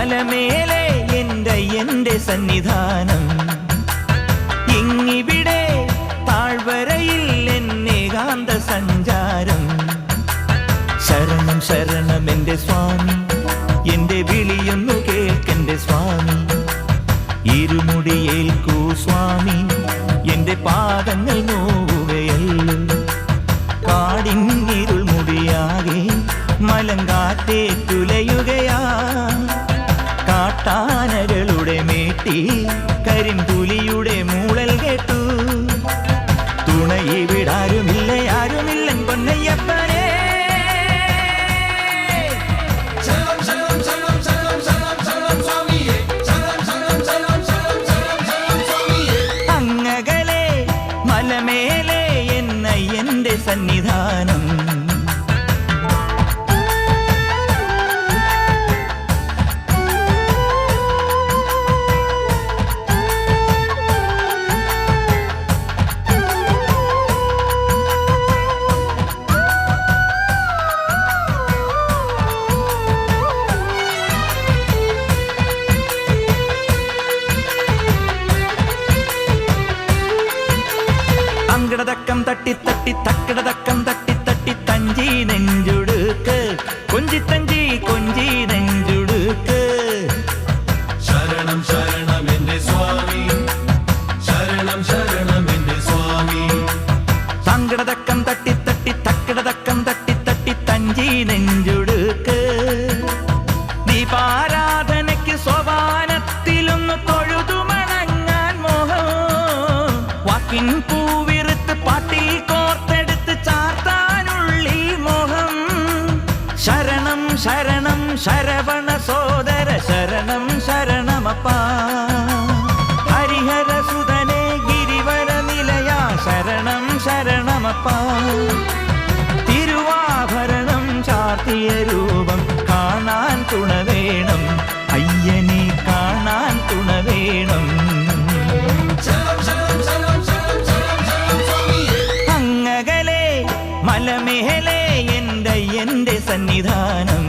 മലമേലെ എന്റെ സന്നിധാനം. ഇങ്ങിവിടെ താഴ്വരയിൽ എന്നേകാന്ത സഞ്ചാരം. ശരണം ശരണം എന്റെ സ്വാമി, എന്റെ വിളിയൊന്നു കേൾക്കെന്റെ സ്വാമി. ഇരുമുടിയേൽക്കൂ സ്വാമി, എന്റെ പാദങ്ങൾ നോവുകയല്ലോ. കാടിന്നിരുൾ മുടിയാകെ മലങ്കാറ്റേ തുലയുകയാ. കാട്ടാനകളുടെ മേട്ടി കരിമ്പുലിയുടെ മൂളൽ കേട്ടു. തുണയിവിടാരുമില്ല ആരുമില്ലൻ പൊന്നയ്യപ്പനെ. അങ്ങകലെ മലമേലെ എന്റെ സന്നിധാനം. തക്കടതക്കം തട്ടി തട്ടി തക്കടതക്കം തട്ടി തട്ടി തഞ്ചി നെഞ്ചുടുക്ക് കൊഞ്ചി തഞ്ചി കൊഞ്ചി നെഞ്ചുടുക്ക്. ശരണം ശരണം എന്റെ സ്വാമി, ശരണം ശരണം എന്റെ സ്വാമി. തങ്കടതക്കം തട്ടി തട്ടി തക്കടതക്കം തട്ടി തട്ടി തഞ്ചി നെഞ്ചുടുക്ക്. ദീപാരാധനയ്ക്ക് സോപാനത്തിലൊന്ന് തൊഴുതുമണങ്ങാൻ മോഹം. വാക്കിൻ പൂവിറുത്ത് പാട്ടിൽ കോർത്തെടുത്ത് ചാർത്താനുള്ളിൽ മോഹം. ശരണം ശരണം ശരവണ സോദര ശരണം ശരണമപ്പാ. ഹരിഹര സുതനെ ഗിരിവര നിലയ ശരണം ശരണമപ്പാ. തിരുവാഭരണം ചാർത്തിയ രൂപം കാണാൻ തുണ വേണം, അയ്യനെ കാണാൻ തുണ വേണം. അങ്ങകലെ മലമേലെ എന്റെ സന്നിധാനം.